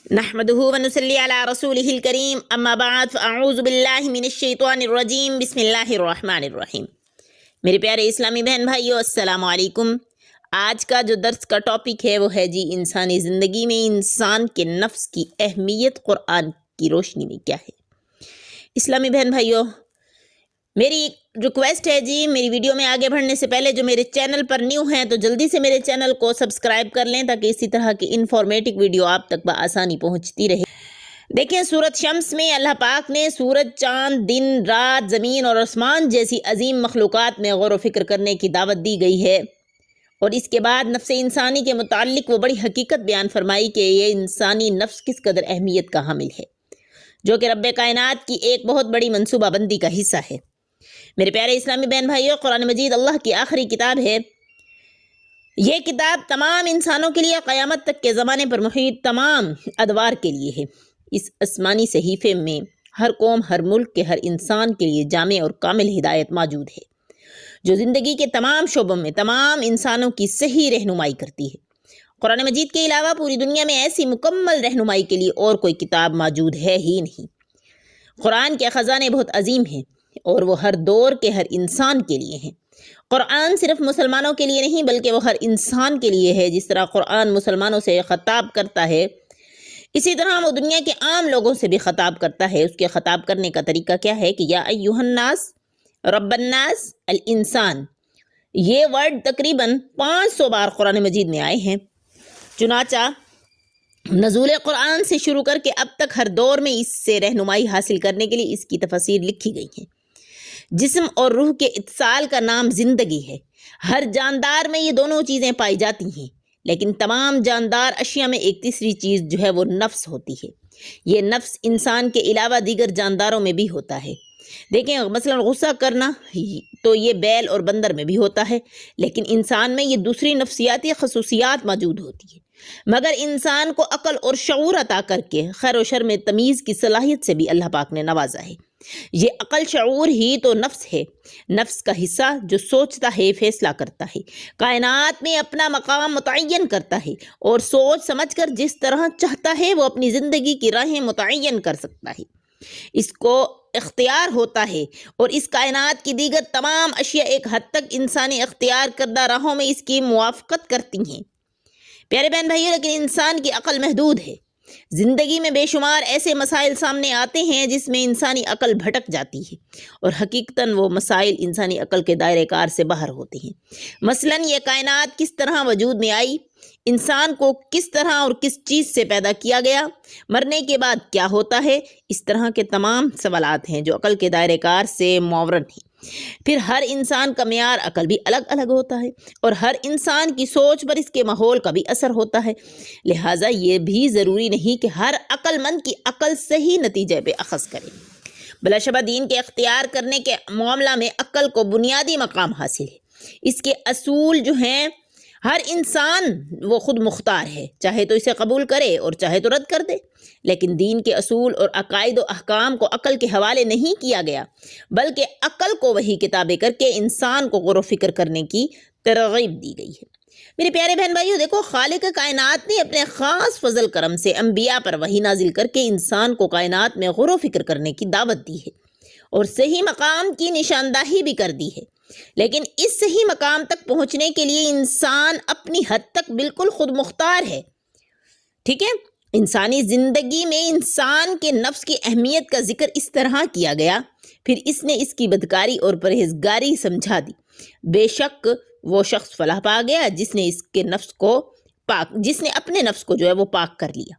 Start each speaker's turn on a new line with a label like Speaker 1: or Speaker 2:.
Speaker 1: نحمدہ ونصلی علی رسولہ الکریم اما بعد فاعوذ باللہ من الشیطان الرجیم بسم اللہ الرحمن الرحیم۔ میرے پیارے اسلامی بہن بھائیو، السلام علیکم۔ آج کا جو درس کا ٹاپک ہے وہ ہے انسانی زندگی میں انسان کے نفس کی اہمیت قرآن کی روشنی میں کیا ہے۔ اسلامی بہن بھائیو، میری ریکویسٹ ہے میری ویڈیو میں آگے بڑھنے سے پہلے جو میرے چینل پر نیو ہیں تو جلدی سے میرے چینل کو سبسکرائب کر لیں تاکہ اسی طرح کی انفارمیٹو ویڈیو آپ تک بآسانی پہنچتی رہے۔ دیکھیں، سورۃ شمس میں اللہ پاک نے سورج، چاند، دن، رات، زمین اور آسمان جیسی عظیم مخلوقات میں غور و فکر کرنے کی دعوت دی گئی ہے، اور اس کے بعد نفس انسانی کے متعلق وہ بڑی حقیقت بیان فرمائی کہ یہ انسانی نفس کس قدر اہمیت کا حامل ہے، جو کہ رب کائنات کی ایک بہت بڑی منصوبہ بندی کا حصہ ہے۔ میرے پیارے اسلامی بہن بھائیوں، قرآن مجید اللہ کی آخری کتاب ہے۔ یہ کتاب تمام انسانوں کے لیے قیامت تک کے زمانے پر محیط تمام ادوار کے لیے ہے۔ اس آسمانی صحیفے میں ہر قوم، ہر ملک کے ہر انسان کے لیے جامع اور کامل ہدایت موجود ہے، جو زندگی کے تمام شعبوں میں تمام انسانوں کی صحیح رہنمائی کرتی ہے۔ قرآن مجید کے علاوہ پوری دنیا میں ایسی مکمل رہنمائی کے لیے اور کوئی کتاب موجود ہے ہی نہیں۔ قرآن کے خزانے بہت عظیم ہیں اور وہ ہر دور کے ہر انسان کے لیے ہیں۔ قرآن صرف مسلمانوں کے لیے نہیں بلکہ وہ ہر انسان کے لیے ہے۔ جس طرح قرآن مسلمانوں سے خطاب کرتا ہے، اسی طرح وہ دنیا کے عام لوگوں سے بھی خطاب کرتا ہے۔ اس کے خطاب کرنے کا طریقہ کیا ہے کہ یا ایھا الناس، رب الناس، الانسان، یہ ورڈ تقریباً 500 بار قرآن مجید میں آئے ہیں۔ چنانچہ نزول قرآن سے شروع کر کے اب تک ہر دور میں اس سے رہنمائی حاصل کرنے کے لیے اس کی تفاسیر لکھی گئی ہیں۔ جسم اور روح کے اتصال کا نام زندگی ہے۔ ہر جاندار میں یہ دونوں چیزیں پائی جاتی ہیں، لیکن تمام جاندار اشیاء میں ایک تیسری چیز جو ہے وہ نفس ہوتی ہے۔ یہ نفس انسان کے علاوہ دیگر جانداروں میں بھی ہوتا ہے۔ دیکھیں، مثلا غصہ کرنا تو یہ بیل اور بندر میں بھی ہوتا ہے، لیکن انسان میں یہ دوسری نفسیاتی خصوصیات موجود ہوتی ہے۔ مگر انسان کو عقل اور شعور عطا کر کے خیر و شر میں تمیز کی صلاحیت سے بھی اللہ پاک نے نوازا ہے۔ یہ عقل، شعور ہی تو نفس ہے، نفس کا حصہ جو سوچتا ہے، فیصلہ کرتا ہے، کائنات میں اپنا مقام متعین کرتا ہے، اور سوچ سمجھ کر جس طرح چاہتا ہے وہ اپنی زندگی کی راہیں متعین کر سکتا ہے۔ اس کو اختیار ہوتا ہے، اور اس کائنات کی دیگر تمام اشیاء ایک حد تک انسانی اختیار کردہ راہوں میں اس کی موافقت کرتی ہیں۔ پیارے بہن بھائیوں، لیکن انسان کی عقل محدود ہے۔ زندگی میں بے شمار ایسے مسائل سامنے آتے ہیں جس میں انسانی عقل بھٹک جاتی ہے، اور حقیقتاً وہ مسائل انسانی عقل کے دائرے کار سے باہر ہوتے ہیں۔ مثلاً یہ کائنات کس طرح وجود میں آئی، انسان کو کس طرح اور کس چیز سے پیدا کیا گیا، مرنے کے بعد کیا ہوتا ہے، اس طرح کے تمام سوالات ہیں جو عقل کے دائرے کار سے معاورن ہیں۔ پھر ہر انسان کا معیار عقل بھی الگ الگ ہوتا ہے، اور ہر انسان کی سوچ پر اس کے ماحول کا بھی اثر ہوتا ہے۔ لہٰذا یہ بھی ضروری نہیں کہ ہر عقل مند کی عقل صحیح نتیجے پہ اخذ کرے۔ بلا شبہ دین کے اختیار کرنے کے معاملہ میں عقل کو بنیادی مقام حاصل ہے۔ اس کے اصول جو ہیں، ہر انسان وہ خود مختار ہے، چاہے تو اسے قبول کرے اور چاہے تو رد کر دے۔ لیکن دین کے اصول اور عقائد و احکام کو عقل کے حوالے نہیں کیا گیا، بلکہ عقل کو وہی کتابیں کر کے انسان کو غور و فکر کرنے کی ترغیب دی گئی ہے۔ میرے پیارے بہن بھائیو، دیکھو، خالق کائنات نے اپنے خاص فضل کرم سے انبیاء پر وحی نازل کر کے انسان کو کائنات میں غور و فکر کرنے کی دعوت دی ہے، اور صحیح مقام کی نشاندہی بھی کر دی ہے۔ لیکن اس صحیح مقام تک پہنچنے کے لیے انسان اپنی حد تک بالکل خود مختار ہے۔ ٹھیک ہے، انسانی زندگی میں انسان کے نفس کی اہمیت کا ذکر اس طرح کیا گیا، پھر اس نے اس کی بدکاری اور پرہیزگاری سمجھا دی۔ بے شک وہ شخص فلاح پا گیا جس نے اپنے نفس کو جو ہے وہ پاک کر لیا۔